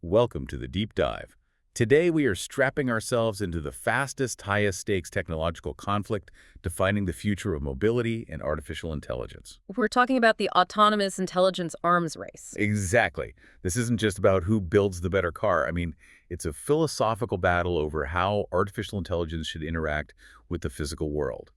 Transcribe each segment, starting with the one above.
Welcome to the Deep Dive. Today we are strapping ourselves into the fastest, highest stakes technological conflict defining the future of mobility and artificial intelligence. We're talking about the autonomous intelligence arms race. Exactly. This isn't just about who builds the better car. It's a philosophical battle over how artificial intelligence should interact with the physical world.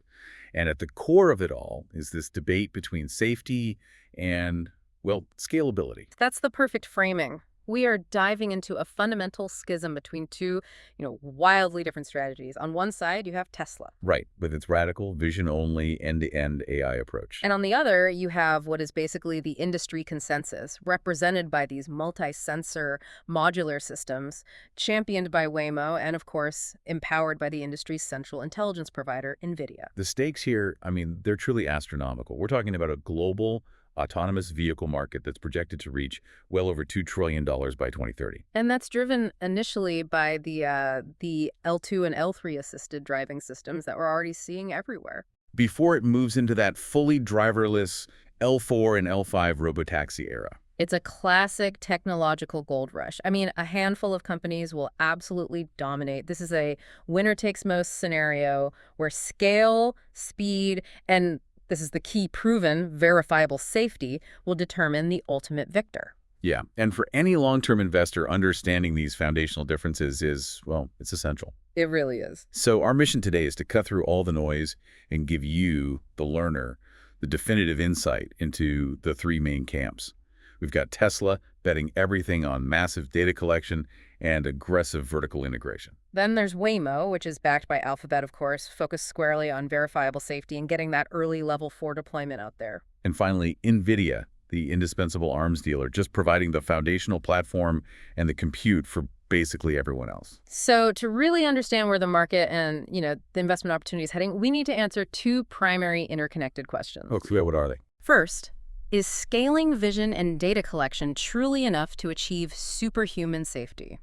And at the core of it all is this debate between safety and, well, scalability. That's the perfect framing. We are diving into a fundamental schism between two, wildly different strategies. On one side, you have Tesla. Right, with its radical, vision-only, end-to-end AI approach. And on the other, you have what is basically the industry consensus, represented by these multi-sensor modular systems, championed by Waymo, and of course, empowered by the industry's central intelligence provider, Nvidia. The stakes here, they're truly astronomical. We're talking about a global autonomous vehicle market that's projected to reach well over $2 trillion by 2030. And that's driven initially by the L2 and L3 assisted driving systems that we're already seeing everywhere. Before it moves into that fully driverless L4 and L5 robotaxi era. It's a classic technological gold rush. A handful of companies will absolutely dominate. This is a winner-takes-most scenario where scale, speed, and this is the key proven, verifiable safety will determine the ultimate victor. Yeah, and for any long-term investor, understanding these foundational differences is, well, it's essential. It really is. So our mission today is to cut through all the noise and give you, the learner, the definitive insight into the three main camps. We've got Tesla betting everything on massive data collection and aggressive vertical integration. Then there's Waymo, which is backed by Alphabet, of course, focused squarely on verifiable safety and getting that early level 4 deployment out there. And finally, Nvidia, the indispensable arms dealer, just providing the foundational platform and the compute for basically everyone else. So to really understand where the market and, the investment opportunity is heading, we need to answer two primary interconnected questions. Okay, what are they? First, is scaling vision and data collection truly enough to achieve superhuman safety?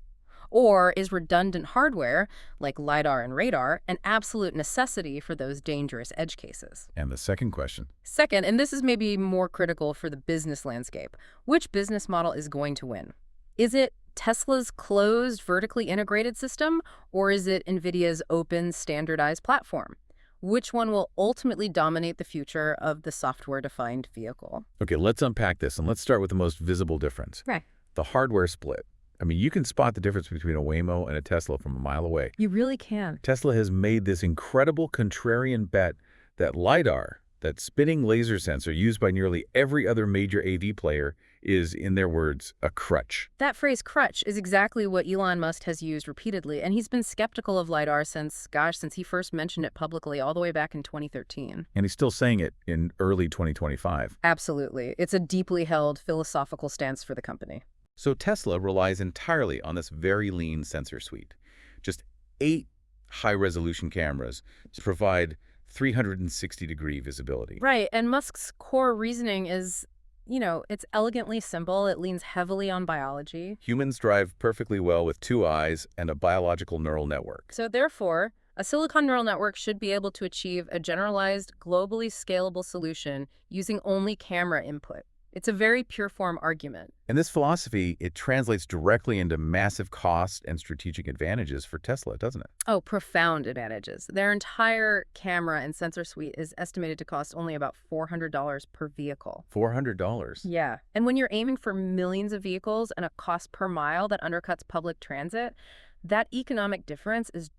Or is redundant hardware, like LiDAR and radar, an absolute necessity for those dangerous edge cases? And the second question? Second, and this is maybe more critical for the business landscape, which business model is going to win? Is it Tesla's closed, vertically integrated system, or is it NVIDIA's open, standardized platform? Which one will ultimately dominate the future of the software-defined vehicle? Okay, let's unpack this, and let's start with the most visible difference. Right. The hardware split. You can spot the difference between a Waymo and a Tesla from a mile away. You really can. Tesla has made this incredible contrarian bet that LiDAR, that spinning laser sensor used by nearly every other major AV player, is, in their words, a crutch. That phrase crutch is exactly what Elon Musk has used repeatedly, and he's been skeptical of LiDAR since he first mentioned it publicly all the way back in 2013. And he's still saying it in early 2025. Absolutely. It's a deeply held philosophical stance for the company. So Tesla relies entirely on this very lean sensor suite. Just 8 high-resolution cameras to provide 360-degree visibility. Right, and Musk's core reasoning is, it's elegantly simple. It leans heavily on biology. Humans drive perfectly well with 2 eyes and a biological neural network. So therefore, a silicon neural network should be able to achieve a generalized, globally scalable solution using only camera input. It's a very pure-form argument. And this philosophy, it translates directly into massive cost and strategic advantages for Tesla, doesn't it? Oh, profound advantages. Their entire camera and sensor suite is estimated to cost only about $400 per vehicle. $400? Yeah. And when you're aiming for millions of vehicles and a cost per mile that undercuts public transit, that economic difference is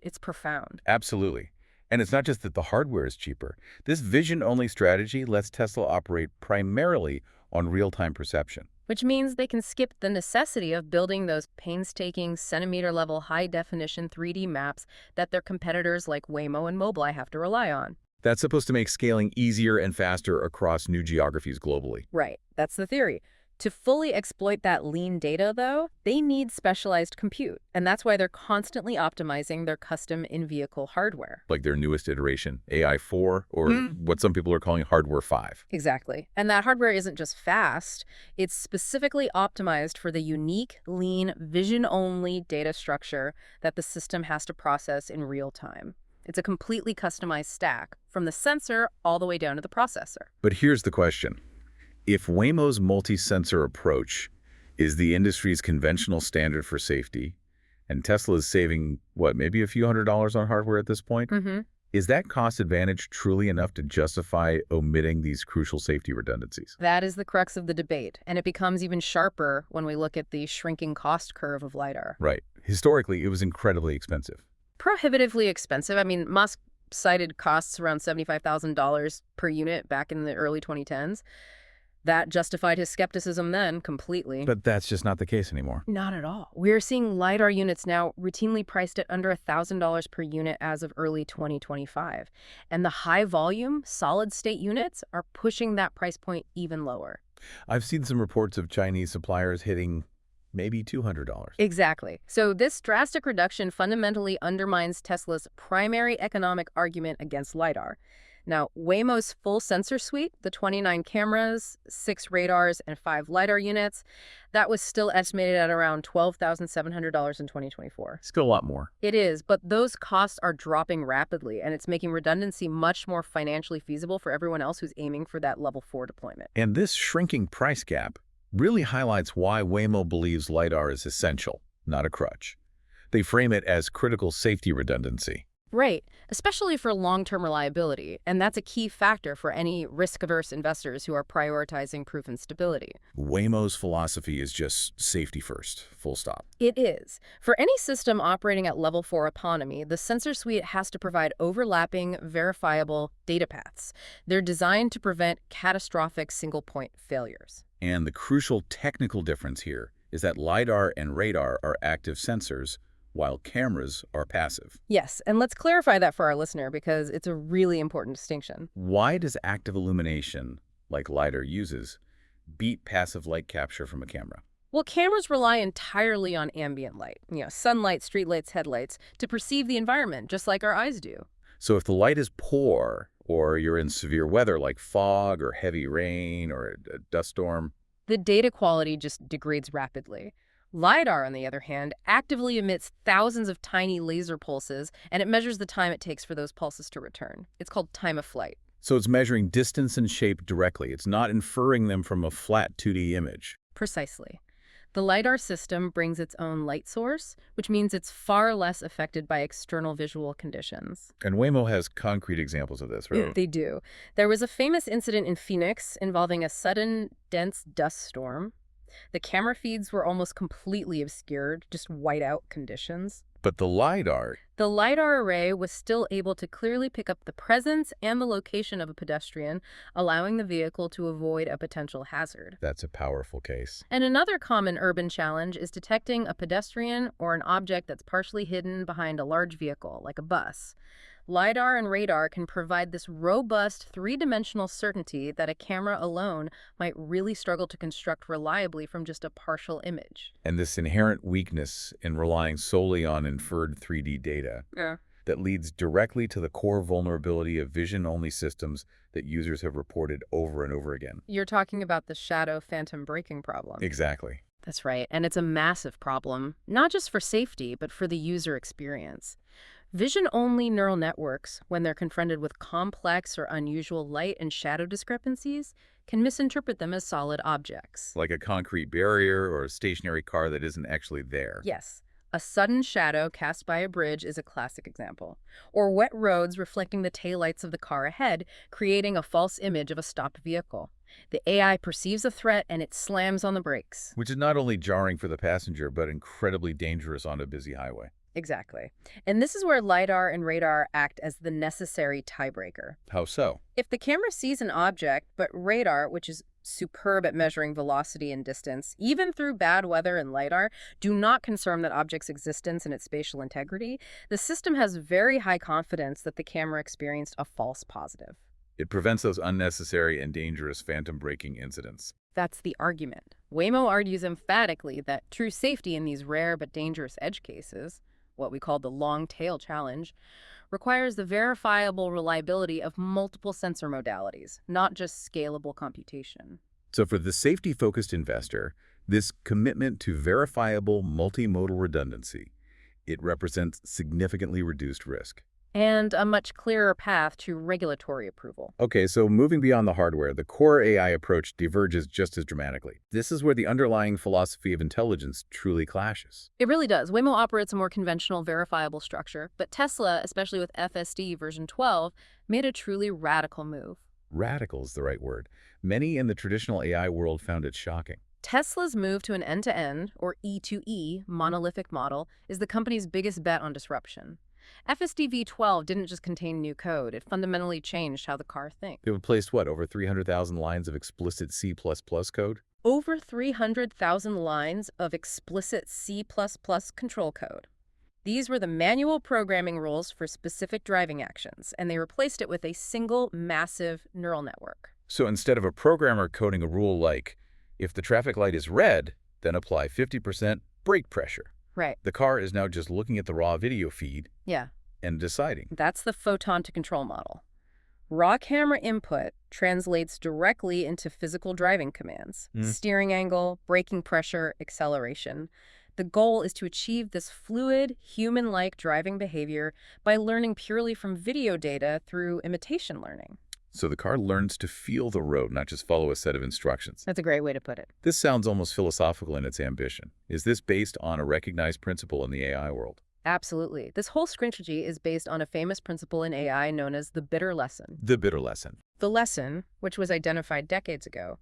it's profound. Absolutely. And it's not just that the hardware is cheaper. This vision-only strategy lets Tesla operate primarily on real-time perception. Which means they can skip the necessity of building those painstaking centimeter-level high-definition 3D maps that their competitors like Waymo and Mobileye have to rely on. That's supposed to make scaling easier and faster across new geographies globally. Right. That's the theory. To fully exploit that lean data, though, they need specialized compute, and that's why they're constantly optimizing their custom in-vehicle hardware. Like their newest iteration, AI4, or what some people are calling Hardware 5. Exactly. And that hardware isn't just fast, it's specifically optimized for the unique, lean, vision-only data structure that the system has to process in real time. It's a completely customized stack, from the sensor all the way down to the processor. But here's the question. If Waymo's multi-sensor approach is the industry's conventional standard for safety, and Tesla is saving, what, maybe a few $100s on hardware at this point? Hmm. Is that cost advantage truly enough to justify omitting these crucial safety redundancies? That is the crux of the debate, and it becomes even sharper when we look at the shrinking cost curve of LiDAR. Right. Historically, it was incredibly expensive. Prohibitively expensive. I mean, Musk cited costs around $75,000 per unit back in the early 2010s. That justified his skepticism then completely. But that's just not the case anymore. Not at all. We're seeing LiDAR units now routinely priced at under $1,000 per unit as of early 2025. And the high-volume, solid-state units are pushing that price point even lower. I've seen some reports of Chinese suppliers hitting maybe $200. Exactly. So this drastic reduction fundamentally undermines Tesla's primary economic argument against LiDAR. Now, Waymo's full sensor suite, the 29 cameras, 6 radars, and 5 LiDAR units, that was still estimated at around $12,700 in 2024. Still a lot more. It is, but those costs are dropping rapidly, and it's making redundancy much more financially feasible for everyone else who's aiming for that level 4 deployment. And this shrinking price gap really highlights why Waymo believes LiDAR is essential, not a crutch. They frame it as critical safety redundancy. Right, especially for long-term reliability, and that's a key factor for any risk-averse investors who are prioritizing proven stability. Waymo's philosophy is just safety first, full stop. It is. For any system operating at level 4 autonomy, the sensor suite has to provide overlapping, verifiable data paths. They're designed to prevent catastrophic single-point failures. And the crucial technical difference here is that LiDAR and radar are active sensors, while cameras are passive. Yes, and let's clarify that for our listener because it's a really important distinction. Why does active illumination, like LiDAR uses, beat passive light capture from a camera? Well, cameras rely entirely on ambient light, sunlight, streetlights, headlights, to perceive the environment, just like our eyes do. So if the light is poor, or you're in severe weather like fog or heavy rain or a dust storm, The data quality just degrades rapidly. LiDAR, on the other hand, actively emits thousands of tiny laser pulses, and it measures the time it takes for those pulses to return. It's called time of flight. so it's measuring distance and shape directly. It's not inferring them from a flat 2D image. Precisely. The LiDAR system brings its own light source, which means it's far less affected by external visual conditions. And Waymo has concrete examples of this, right? They do. There was a famous incident in Phoenix involving a sudden, dense dust storm. The camera feeds were almost completely obscured, just whiteout conditions. But the LiDAR, The LiDAR array was still able to clearly pick up the presence and the location of a pedestrian, allowing the vehicle to avoid a potential hazard. that's a powerful case. And another common urban challenge is detecting a pedestrian or an object that's partially hidden behind a large vehicle, like a bus. LiDAR and radar can provide this robust three-dimensional certainty that a camera alone might really struggle to construct reliably from just a partial image. And this inherent weakness in relying solely on inferred 3D data Yeah. that leads directly to the core vulnerability of vision-only systems that users have reported over and over again. You're talking about the shadow phantom braking problem. Exactly. That's right, and it's a massive problem, not just for safety, but for the user experience. Vision-only neural networks, when they're confronted with complex or unusual light and shadow discrepancies, can misinterpret them as solid objects. Like a concrete barrier or a stationary car that isn't actually there. Yes, a sudden shadow cast by a bridge is a classic example. Or wet roads reflecting the taillights of the car ahead, creating a false image of a stopped vehicle. The AI perceives a threat and it slams on the brakes. Which is not only jarring for the passenger, but incredibly dangerous on a busy highway. Exactly. And this is where LiDAR and radar act as the necessary tiebreaker. How so? If the camera sees an object, but radar, which is superb at measuring velocity and distance, even through bad weather and LiDAR, do not confirm that object's existence and its spatial integrity, the system has very high confidence that the camera experienced a false positive. It prevents those unnecessary and dangerous phantom braking incidents. That's the argument. Waymo argues emphatically that true safety in these rare but dangerous edge cases, what we call the long tail challenge, requires the verifiable reliability of multiple sensor modalities, not just scalable computation. So for the safety-focused investor, this commitment to verifiable multimodal redundancy, it represents significantly reduced risk. and a much clearer path to regulatory approval. Okay, so moving beyond the hardware, the core AI approach diverges just as dramatically. This is where the underlying philosophy of intelligence truly clashes. It really does. Waymo operates a more conventional, verifiable structure, but Tesla, especially with FSD version 12, made a truly radical move. Radical is the right word. Many in the traditional AI world found it shocking. Tesla's move to an end-to-end, or E2E, monolithic model is the company's biggest bet on disruption. FSD v12 didn't just contain new code, it fundamentally changed how the car thinks. They replaced, what, over 300,000 lines of explicit C++ code? Over 300,000 lines of explicit C++ control code. These were the manual programming rules for specific driving actions, and they replaced it with a single massive neural network. So instead of a programmer coding a rule like, if the traffic light is red, then apply 50% brake pressure, Right. the car is now just looking at the raw video feed Yeah, and deciding. that's the photon to control model. Raw camera input translates directly into physical driving commands, steering angle, braking pressure, acceleration. The goal is to achieve this fluid, human-like driving behavior by learning purely from video data through imitation learning. So the car learns to feel the road, not just follow a set of instructions. That's a great way to put it. This sounds almost philosophical in its ambition. Is this based on a recognized principle in the AI world? Absolutely. This whole strategy is based on a famous principle in AI known as the bitter lesson. The bitter lesson. The lesson, which was identified decades ago,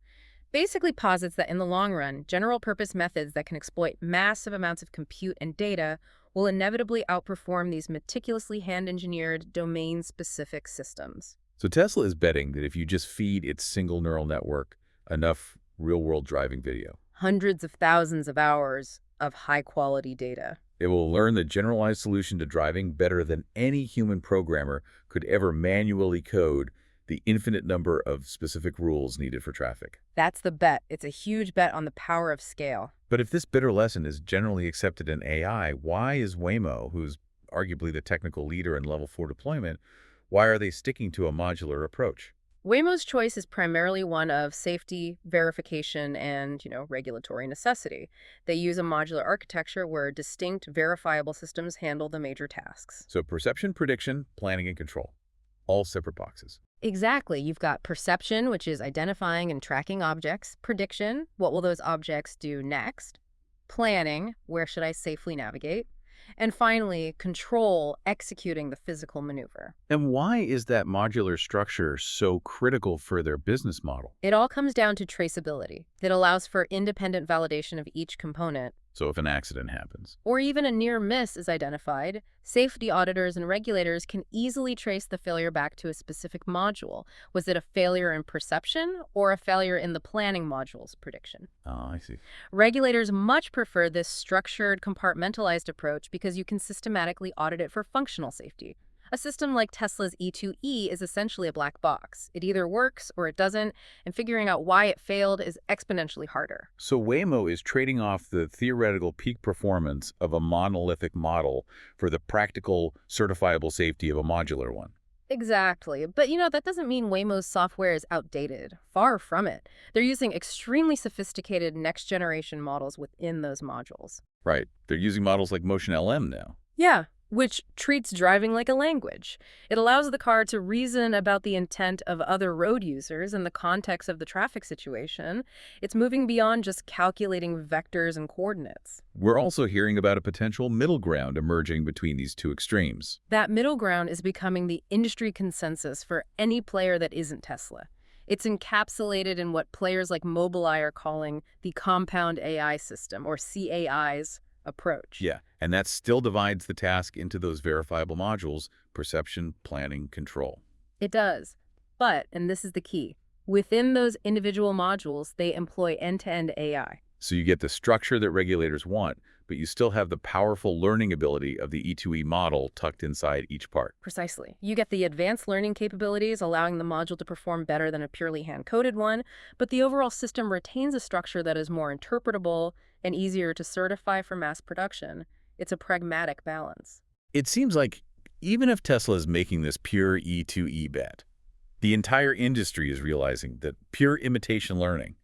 basically posits that in the long run, general-purpose methods that can exploit massive amounts of compute and data will inevitably outperform these meticulously hand-engineered, domain-specific systems. So Tesla is betting that if you just feed its single neural network enough real-world driving video, Hundreds of thousands of hours of high-quality data. it will learn the generalized solution to driving better than any human programmer could ever manually code the infinite number of specific rules needed for traffic. That's the bet. It's a huge bet on the power of scale. But if this bitter lesson is generally accepted in AI, why is Waymo, who's arguably the technical leader in Level 4 deployment, why are they sticking to a modular approach? Waymo's choice is primarily one of safety, verification, and, regulatory necessity. They use a modular architecture where distinct, verifiable systems handle the major tasks. So perception, prediction, planning, and control. All separate boxes. Exactly. You've got perception, which is identifying and tracking objects. Prediction, what will those objects do next? Planning, where should I safely navigate? And finally, control, executing the physical maneuver. And why is that modular structure so critical for their business model? It all comes down to traceability. It allows for independent validation of each component. So if an accident happens, Or even a near miss is identified, safety auditors and regulators can easily trace the failure back to a specific module. Was it a failure in perception or a failure in the planning module's prediction? oh, I see. Regulators much prefer this structured, compartmentalized approach because you can systematically audit it for functional safety. A system like Tesla's E2E is essentially a black box. It either works or it doesn't, and figuring out why it failed is exponentially harder. So Waymo is trading off the theoretical peak performance of a monolithic model for the practical, certifiable safety of a modular one. Exactly. But that doesn't mean Waymo's software is outdated. Far from it. They're using extremely sophisticated next-generation models within those modules. Right. They're using models like Motion LM now. Yeah, which treats driving like a language. It allows the car to reason about the intent of other road users in the context of the traffic situation. It's moving beyond just calculating vectors and coordinates. We're also hearing about a potential middle ground emerging between these two extremes. That middle ground is becoming the industry consensus for any player that isn't Tesla. It's encapsulated in what players like Mobileye are calling the compound AI system, or CAI's approach. Yeah, and that still divides the task into those verifiable modules: perception, planning, control. It does. But, and this is the key, within those individual modules, they employ end-to-end AI. So you get the structure that regulators want, but you still have the powerful learning ability of the E2E model tucked inside each part. Precisely. You get the advanced learning capabilities, allowing the module to perform better than a purely hand-coded one, but the overall system retains a structure that is more interpretable and easier to certify for mass production. It's a pragmatic balance. It seems like even if Tesla is making this pure E2E bet, the entire industry is realizing that pure imitation learning,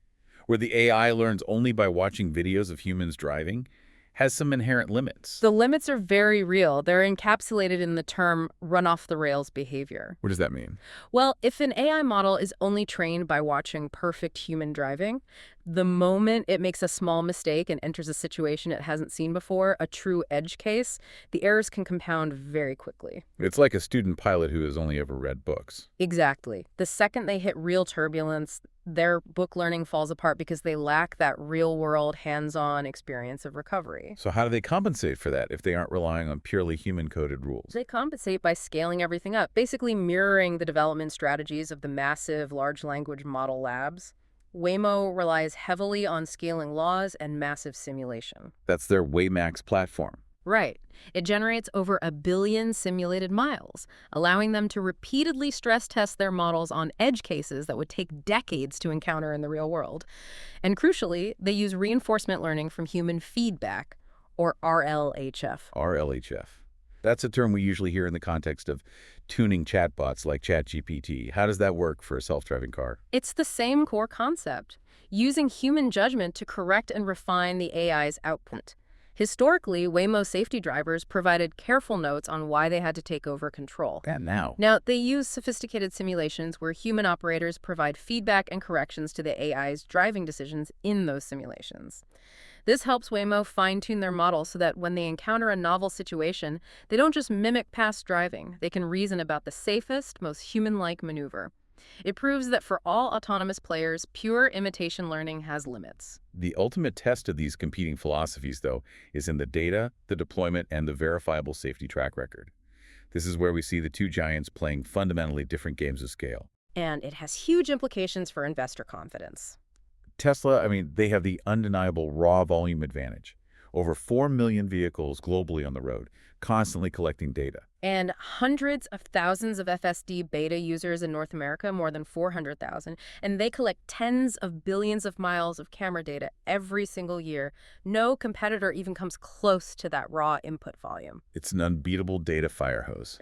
where the AI learns only by watching videos of humans driving, has some inherent limits. The limits are very real. They're encapsulated in the term run-off-the-rails behavior. What does that mean? Well, if an AI model is only trained by watching perfect human driving, the moment it makes a small mistake and enters a situation it hasn't seen before, a true edge case, the errors can compound very quickly. It's like a student pilot who has only ever read books. Exactly. The second they hit real turbulence, their book learning falls apart because they lack that real-world, hands-on experience of recovery. So how do they compensate for that if they aren't relying on purely human-coded rules? They compensate by scaling everything up, basically mirroring the development strategies of the massive large language model labs. Waymo relies heavily on scaling laws and massive simulation. That's their Waymax platform. Right. It generates over 1 billion simulated miles, allowing them to repeatedly stress test their models on edge cases that would take decades to encounter in the real world. And crucially, they use reinforcement learning from human feedback, or RLHF. RLHF. That's a term we usually hear in the context of tuning chatbots like ChatGPT. How does that work for a self-driving car? It's the same core concept, using human judgment to correct and refine the AI's output. Historically, Waymo safety drivers provided careful notes on why they had to take over control. And now? Now, they use sophisticated simulations where human operators provide feedback and corrections to the AI's driving decisions in those simulations. This helps Waymo fine-tune their model so that when they encounter a novel situation, they don't just mimic past driving. They can reason about the safest, most human-like maneuver. It proves that for all autonomous players, pure imitation learning has limits. The ultimate test of these competing philosophies, though, is in the data, the deployment, and the verifiable safety track record. This is where we see the two giants playing fundamentally different games of scale. And it has huge implications for investor confidence. Tesla, they have the undeniable raw volume advantage. Over 4 million vehicles globally on the road, constantly collecting data. And hundreds of thousands of FSD beta users in North America, more than 400,000, and they collect tens of billions of miles of camera data every single year. No competitor even comes close to that raw input volume. It's an unbeatable data fire hose.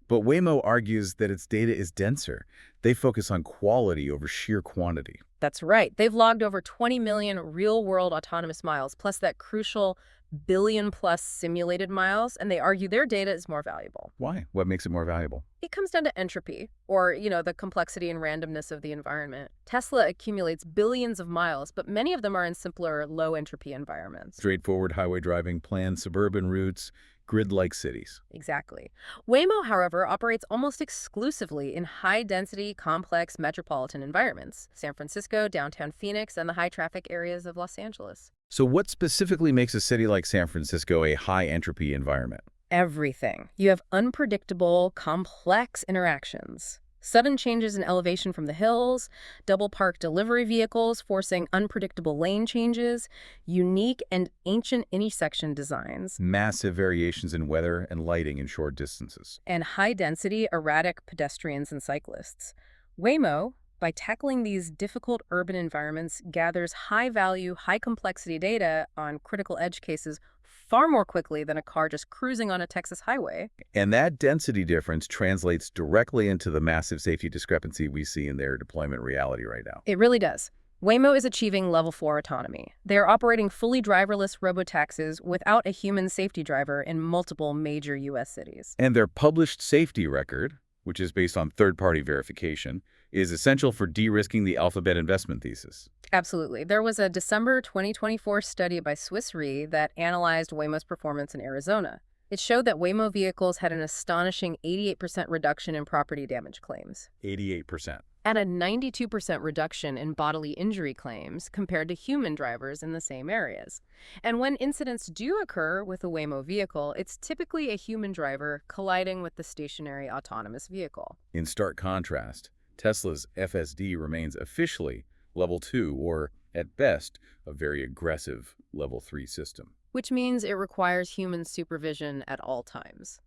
But Waymo argues that its data is denser. They focus on quality over sheer quantity. That's right. They've logged over 20 million real-world autonomous miles, plus that crucial billion-plus simulated miles, and they argue their data is more valuable. Why? What makes it more valuable? It comes down to entropy, or, the complexity and randomness of the environment. Tesla accumulates billions of miles, but many of them are in simpler, low-entropy environments. Straightforward highway driving, planned suburban routes, grid-like cities. Exactly. Waymo, however, operates almost exclusively in high-density, complex metropolitan environments: San Francisco, downtown Phoenix, and the high-traffic areas of Los Angeles. So what specifically makes a city like San Francisco a high-entropy environment? Everything. You have unpredictable, complex interactions. Sudden changes in elevation from the hills, double-park delivery vehicles forcing unpredictable lane changes, unique and ancient intersection designs, Massive variations in weather and lighting in short distances. and high-density, erratic pedestrians and cyclists. Waymo, by tackling these difficult urban environments, gathers high-value, high-complexity data on critical edge cases far more quickly than a car just cruising on a Texas highway. And that density difference translates directly into the massive safety discrepancy we see in their deployment reality right now. It really does. Waymo is achieving level 4 autonomy. They are operating fully driverless robotaxis without a human safety driver in multiple major U.S. cities. And their published safety record, which is based on third-party verification, is essential for de-risking the Alphabet investment thesis. Absolutely. There was a December 2024 study by Swiss Re that analyzed Waymo's performance in Arizona. It showed that Waymo vehicles had an astonishing 88% reduction in property damage claims. 88%. And a 92% reduction in bodily injury claims compared to human drivers in the same areas. And when incidents do occur with a Waymo vehicle, it's typically a human driver colliding with the stationary autonomous vehicle. In stark contrast, Tesla's FSD remains officially Level 2, or, at best, a very aggressive Level 3 system. Which means it requires human supervision at all times.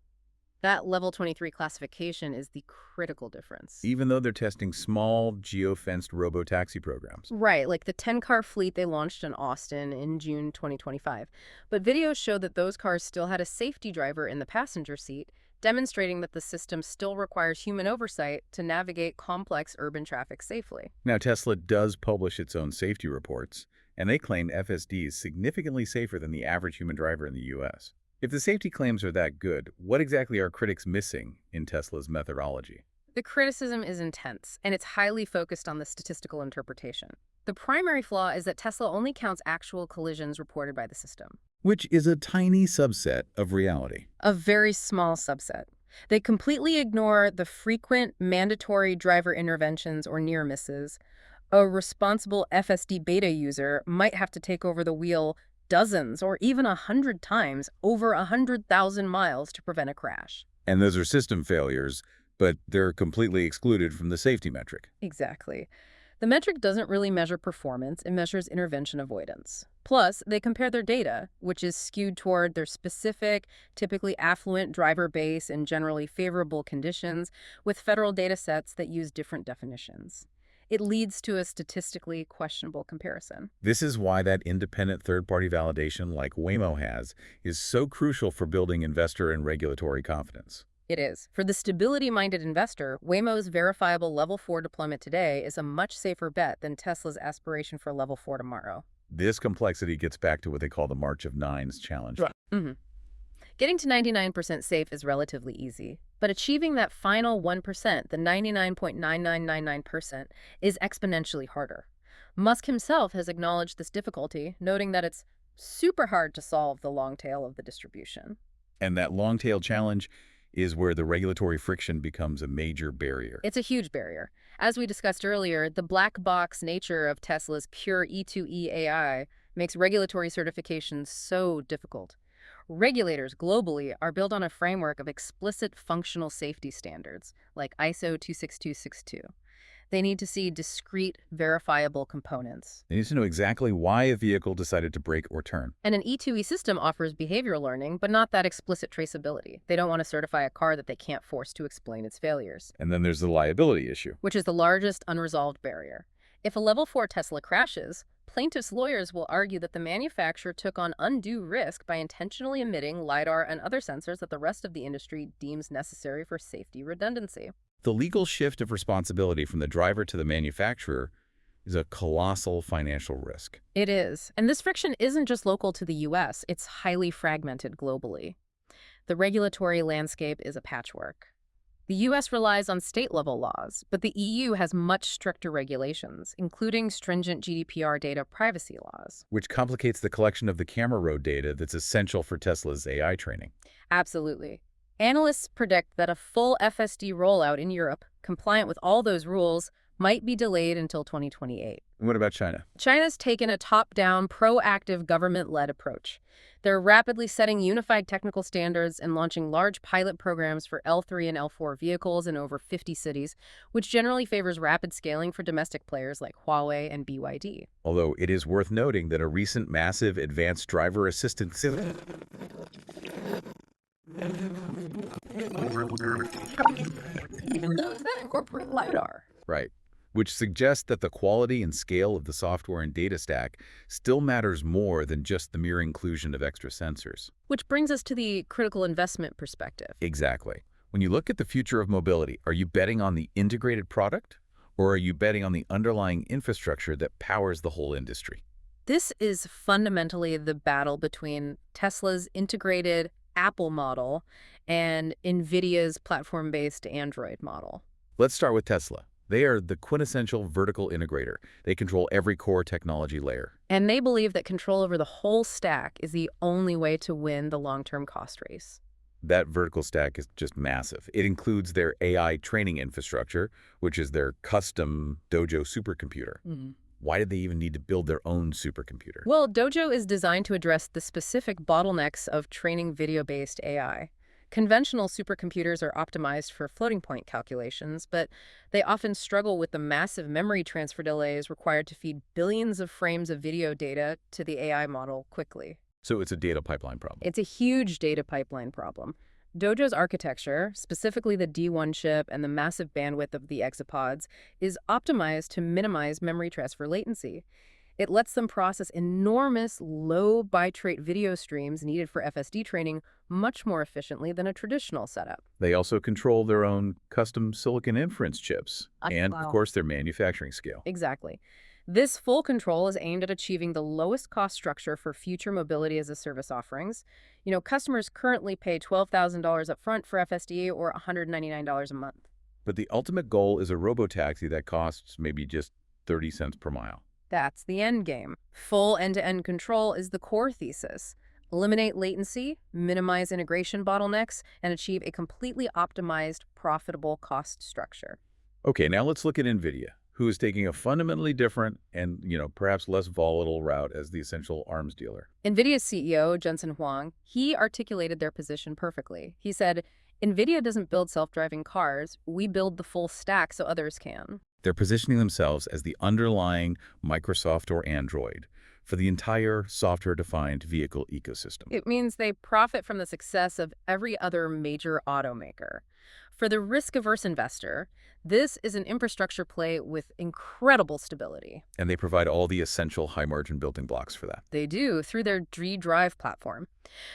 That Level 23 classification is the critical difference. Even though they're testing small, geo-fenced robo-taxi programs. Right, like the 10-car fleet they launched in Austin in June 2025. But videos show that those cars still had a safety driver in the passenger seat, demonstrating that the system still requires human oversight to navigate complex urban traffic safely. Now, Tesla does publish its own safety reports, and they claim FSD is significantly safer than the average human driver in the US. If the safety claims are that good, what exactly are critics missing in Tesla's methodology? The criticism is intense, and it's highly focused on the statistical interpretation. The primary flaw is that Tesla only counts actual collisions reported by the system. Which is a tiny subset of reality. A very small subset. They completely ignore the frequent mandatory driver interventions or near misses. A responsible FSD beta user might have to take over the wheel dozens or even 100 times over 100,000 miles to prevent a crash. And those are system failures, but they're completely excluded from the safety metric. Exactly. The metric doesn't really measure performance, it measures intervention avoidance. Plus, they compare their data, which is skewed toward their specific, typically affluent driver base in generally favorable conditions, with federal data sets that use different definitions. It leads to a statistically questionable comparison. This is why that independent third-party validation like Waymo has is so crucial for building investor and regulatory confidence. It is. For the stability-minded investor, Waymo's verifiable Level 4 deployment today is a much safer bet than Tesla's aspiration for Level 4 tomorrow. This complexity gets back to what they call the March of Nines challenge. Right. Getting to 99% safe is relatively easy, but achieving that final 1%, the 99.9999%, is exponentially harder. Musk himself has acknowledged this difficulty, noting that it's super hard to solve the long tail of the distribution. And that long tail challenge is where the regulatory friction becomes a major barrier. It's a huge barrier. As we discussed earlier, the black box nature of Tesla's pure E2E AI makes regulatory certification so difficult. Regulators globally are built on a framework of explicit functional safety standards, like ISO 26262. They need to see discrete, verifiable components. They need to know exactly why a vehicle decided to brake or turn. And an E2E system offers behavioral learning, but not that explicit traceability. They don't want to certify a car that they can't force to explain its failures. And then there's the liability issue. Which is the largest unresolved barrier. If a Level 4 Tesla crashes, plaintiffs' lawyers will argue that the manufacturer took on undue risk by intentionally emitting LiDAR and other sensors that the rest of the industry deems necessary for safety redundancy. The legal shift of responsibility from the driver to the manufacturer is a colossal financial risk. It is. And this friction isn't just local to the US, it's highly fragmented globally. The regulatory landscape is a patchwork. The US relies on state-level laws, but the EU has much stricter regulations, including stringent GDPR data privacy laws. Which complicates the collection of the camera road data that's essential for Tesla's AI training. Absolutely. Analysts predict that a full FSD rollout in Europe, compliant with all those rules, might be delayed until 2028. And what about China? China's taken a top-down, proactive government-led approach. They're rapidly setting unified technical standards and launching large pilot programs for L3 and L4 vehicles in over 50 cities, which generally favors rapid scaling for domestic players like Huawei and BYD. Although it is worth noting that a recent massive advanced driver assistance Even those that incorporate LiDAR. Right. Which suggests that the quality and scale of the software and data stack still matters more than just the mere inclusion of extra sensors. Which brings us to the critical investment perspective. Exactly. When you look at the future of mobility, are you betting on the integrated product, or are you betting on the underlying infrastructure that powers the whole industry? This is fundamentally the battle between Tesla's integrated Apple model and Nvidia's platform-based Android model. Let's start with Tesla. They are the quintessential vertical integrator. They control every core technology layer. And they believe that control over the whole stack is the only way to win the long-term cost race. That vertical stack is just massive. It includes their AI training infrastructure, which is their custom Dojo supercomputer. Why did they even need to build their own supercomputer? Well, Dojo is designed to address the specific bottlenecks of training video-based AI. Conventional supercomputers are optimized for floating point calculations, but they often struggle with the massive memory transfer delays required to feed billions of frames of video data to the AI model quickly. So it's a data pipeline problem. It's a huge data pipeline problem. Dojo's architecture, specifically the D1 chip and the massive bandwidth of the exapods, is optimized to minimize memory transfer latency. It lets them process enormous low bitrate video streams needed for FSD training much more efficiently than a traditional setup. They also control their own custom silicon inference chips and, of course, their manufacturing scale. Exactly. This full control is aimed at achieving the lowest cost structure for future mobility as a service offerings. Customers currently pay $12,000 upfront for FSD or $199 a month. But the ultimate goal is a robotaxi that costs maybe just 30 cents per mile. That's the end game. Full end-to-end control is the core thesis. Eliminate latency, minimize integration bottlenecks, and achieve a completely optimized, profitable cost structure. Okay, now let's look at Nvidia, who is taking a fundamentally different and, perhaps less volatile route as the essential arms dealer. NVIDIA's CEO, Jensen Huang, he articulated their position perfectly. He said, NVIDIA doesn't build self-driving cars, we build the full stack so others can. They're positioning themselves as the underlying Microsoft or Android for the entire software-defined vehicle ecosystem. It means they profit from the success of every other major automaker. For the risk-averse investor, this is an infrastructure play with incredible stability. And they provide all the essential high-margin building blocks for that. They do through their Drive platform.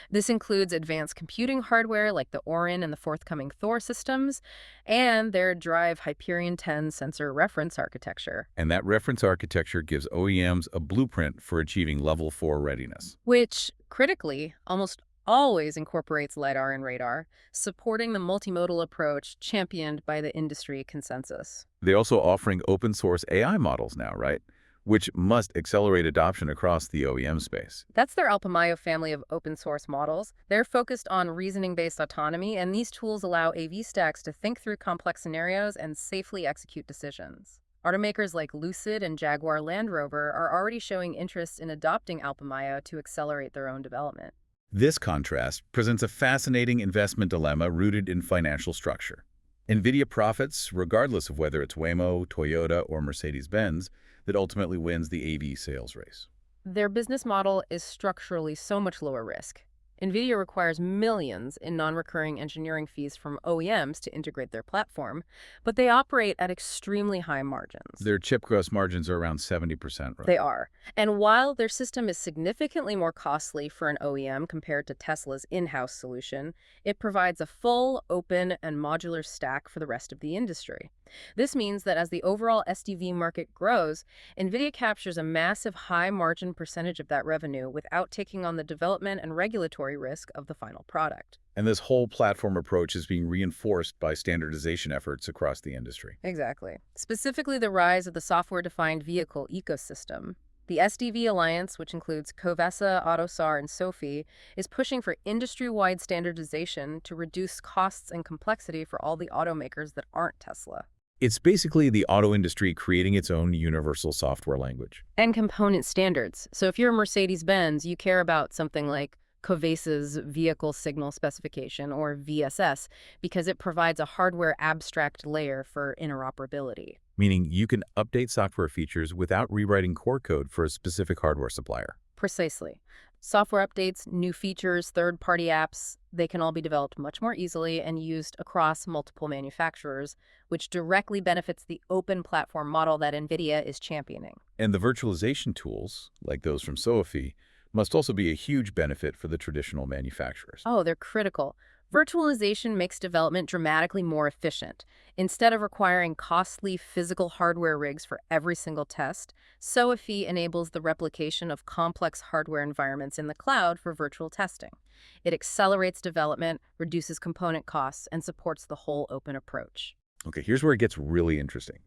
This includes advanced computing hardware like the Orin and the forthcoming Thor systems, and their Drive Hyperion 10 sensor reference architecture, And that reference architecture gives OEMs a blueprint for achieving Level 4 readiness. which, critically, almost always incorporates LiDAR and radar, supporting the multimodal approach championed by the industry consensus. They're also offering open-source AI models now, right? Which must accelerate adoption across the OEM space. That's their Alpamayo family of open-source models. They're focused on reasoning-based autonomy, and these tools allow AV stacks to think through complex scenarios and safely execute decisions. Automakers like Lucid and Jaguar Land Rover are already showing interest in adopting Alpamayo to accelerate their own development. This contrast presents a fascinating investment dilemma rooted in financial structure. Nvidia profits regardless of whether it's Waymo, Toyota, or Mercedes-Benz that ultimately wins the AV sales race. Their business model is structurally so much lower risk. NVIDIA requires millions in non-recurring engineering fees from OEMs to integrate their platform, but they operate at extremely high margins. Their chip gross margins are around 70%, right? They are. And while their system is significantly more costly for an OEM compared to Tesla's in-house solution, it provides a full, open, and modular stack for the rest of the industry. This means that as the overall SDV market grows, NVIDIA captures a massive high-margin percentage of that revenue without taking on the development and regulatory risk of the final product. And this whole platform approach is being reinforced by standardization efforts across the industry. Exactly. Specifically, the rise of the software-defined vehicle ecosystem. The SDV Alliance, which includes Covesa, AutoSAR, and Sophie, is pushing for industry-wide standardization to reduce costs and complexity for all the automakers that aren't Tesla. It's basically the auto industry creating its own universal software language. And component standards. So if you're Mercedes-Benz, you care about something like Covesa's Vehicle Signal Specification, or VSS, because it provides a hardware abstract layer for interoperability. Meaning you can update software features without rewriting core code for a specific hardware supplier. Precisely. Software updates, new features, third-party apps, they can all be developed much more easily and used across multiple manufacturers, which directly benefits the open platform model that NVIDIA is championing. And the virtualization tools, like those from Sophie, must also be a huge benefit for the traditional manufacturers. Oh, they're critical. Virtualization makes development dramatically more efficient. Instead of requiring costly physical hardware rigs for every single test, Sophie enables the replication of complex hardware environments in the cloud for virtual testing. It accelerates development, reduces component costs, and supports the whole open approach. Okay, here's where it gets really interesting.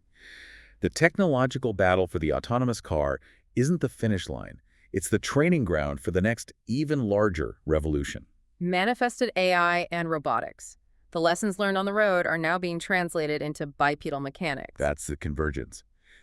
The technological battle for the autonomous car isn't the finish line. It's the training ground for the next, even larger revolution. Manifested AI and robotics. The lessons learned on the road are now being translated into bipedal mechanics. That's the convergence.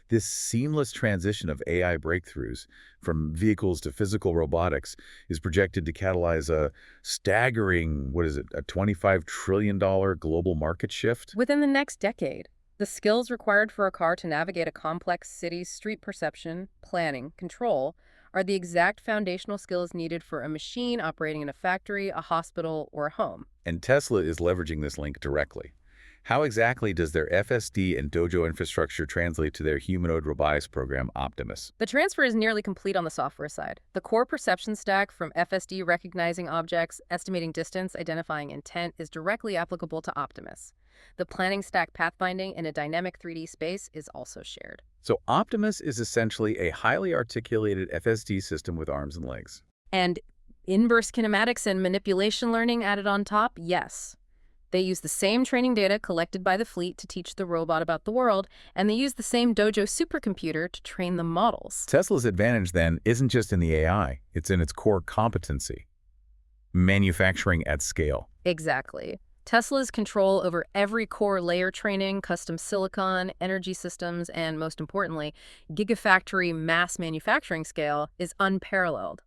This seamless transition of AI breakthroughs from vehicles to physical robotics is projected to catalyze a staggering, a $25 trillion global market shift? Within the next decade, the skills required for a car to navigate a complex city's street perception, planning, control, are the exact foundational skills needed for a machine operating in a factory, a hospital, or a home. And Tesla is leveraging this link directly. How exactly does their FSD and Dojo infrastructure translate to their humanoid robotics program, Optimus? The transfer is nearly complete on the software side. The core perception stack from FSD recognizing objects, estimating distance, identifying intent is directly applicable to Optimus. The planning stack pathfinding in a dynamic 3D space is also shared. So Optimus is essentially a highly articulated FSD system with arms and legs. And inverse kinematics and manipulation learning added on top? Yes. They use the same training data collected by the fleet to teach the robot about the world, and they use the same Dojo supercomputer to train the models. Tesla's advantage, then, isn't just in the AI, it's in its core competency. Manufacturing at scale. Exactly. Tesla's control over every core layer training, custom silicon, energy systems, and most importantly, gigafactory mass manufacturing scale is unparalleled.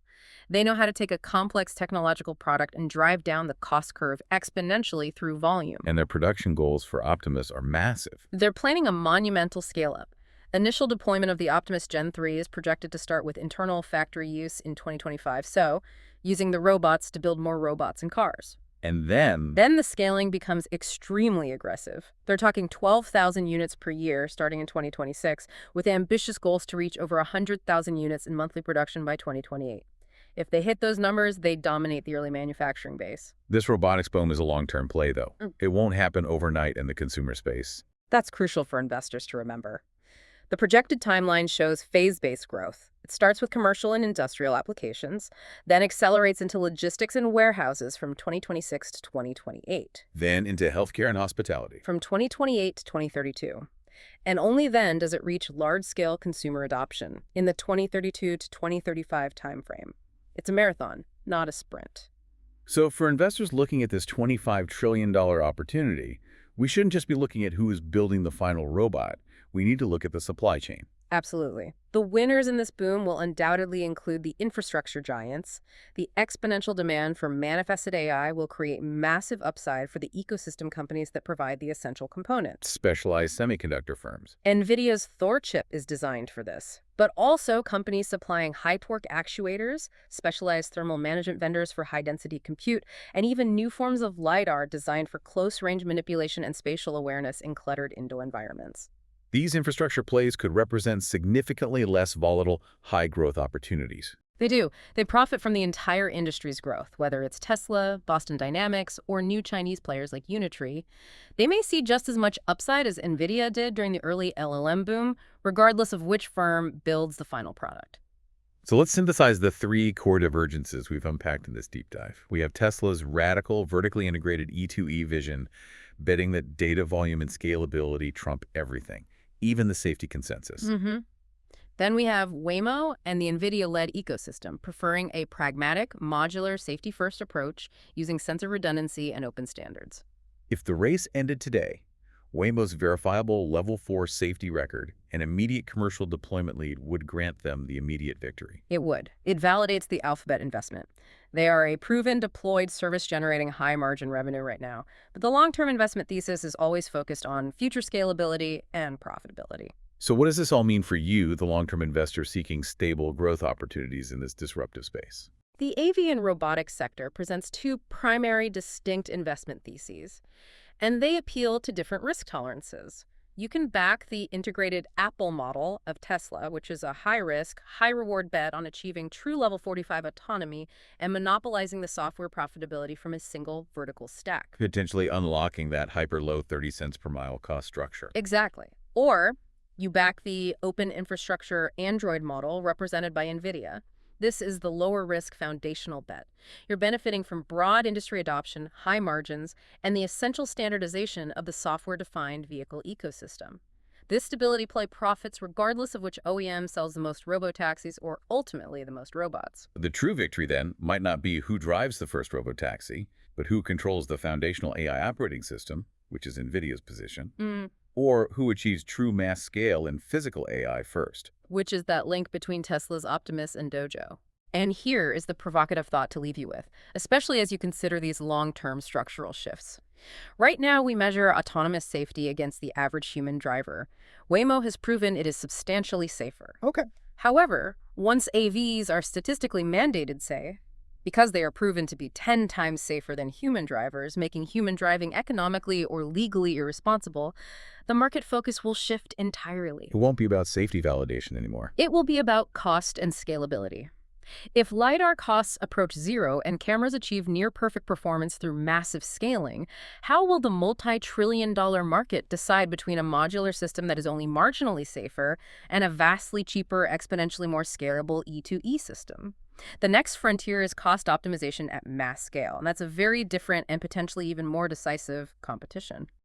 They know how to take a complex technological product and drive down the cost curve exponentially through volume. And their production goals for Optimus are massive. They're planning a monumental scale-up. Initial deployment of the Optimus Gen 3 is projected to start with internal factory use in 2025, so using the robots to build more robots and cars. And then Then the scaling becomes extremely aggressive. They're talking 12,000 units per year starting in 2026, with ambitious goals to reach over 100,000 units in monthly production by 2028. If they hit those numbers, they dominate the early manufacturing base. this robotics boom is a long-term play, though. Mm. It won't happen overnight in the consumer space. That's crucial for investors to remember. The projected timeline shows phase-based growth. It starts with commercial and industrial applications, then accelerates into logistics and warehouses from 2026 to 2028, Then into healthcare and hospitality. from 2028 to 2032. And only then does it reach large-scale consumer adoption in the 2032 to 2035 timeframe. It's a marathon, not a sprint. So for investors looking at this $25 trillion opportunity, we shouldn't just be looking at who is building the final robot. We need to look at the supply chain. Absolutely. The winners in this boom will undoubtedly include the infrastructure giants. The exponential demand for manifested AI will create massive upside for the ecosystem companies that provide the essential components. Specialized semiconductor firms. Nvidia's Thor chip is designed for this, but also companies supplying high-torque actuators, specialized thermal management vendors for high-density compute, and even new forms of LiDAR designed for close-range manipulation and spatial awareness in cluttered indoor environments. These infrastructure plays could represent significantly less volatile, high-growth opportunities. They do. They profit from the entire industry's growth, whether it's Tesla, Boston Dynamics, or new Chinese players like Unitree. They may see just as much upside as Nvidia did during the early LLM boom, regardless of which firm builds the final product. So let's synthesize the three core divergences we've unpacked in this deep dive. We have Tesla's radical, vertically integrated E2E vision, betting that data volume and scalability trump everything, even the safety consensus. Then we have Waymo and the NVIDIA-led ecosystem, preferring a pragmatic, modular, safety-first approach using sensor redundancy and open standards. If the race ended today, Waymo's verifiable Level 4 safety record and immediate commercial deployment lead would grant them the immediate victory. It would. It validates the Alphabet investment. They are a proven, deployed service generating high-margin revenue right now, but the long-term investment thesis is always focused on future scalability and profitability. So what does this all mean for you, the long-term investor seeking stable growth opportunities in this disruptive space? The AV and robotics sector presents two primary distinct investment theses, and they appeal to different risk tolerances. You can back the integrated Apple model of Tesla, which is a high-risk, high-reward bet on achieving true level 45 autonomy and monopolizing the software profitability from a single vertical stack. Potentially unlocking that hyper-low 30 cents per mile cost structure. Exactly. Or you back the open infrastructure Android model represented by Nvidia. This is the lower risk foundational bet. You're benefiting from broad industry adoption, high margins, and the essential standardization of the software-defined vehicle ecosystem. This stability play profits regardless of which OEM sells the most robotaxis or ultimately the most robots. The true victory, then, might not be who drives the first robotaxi, but who controls the foundational AI operating system, which is NVIDIA's position, or who achieves true mass scale in physical AI first. Which is that link between Tesla's Optimus and Dojo. And here is the provocative thought to leave you with, especially as you consider these long-term structural shifts. Right now, we measure autonomous safety against the average human driver. Waymo has proven it is substantially safer. Okay. However, once AVs are statistically mandated, say, Because they are proven to be 10 times safer than human drivers, making human driving economically or legally irresponsible, the market focus will shift entirely. It won't be about safety validation anymore. It will be about cost and scalability. If LiDAR costs approach zero and cameras achieve near-perfect performance through massive scaling, how will the multi-trillion-dollar market decide between a modular system that is only marginally safer and a vastly cheaper, exponentially more scalable E2E system? The next frontier is cost optimization at mass scale, and that's a very different and potentially even more decisive competition.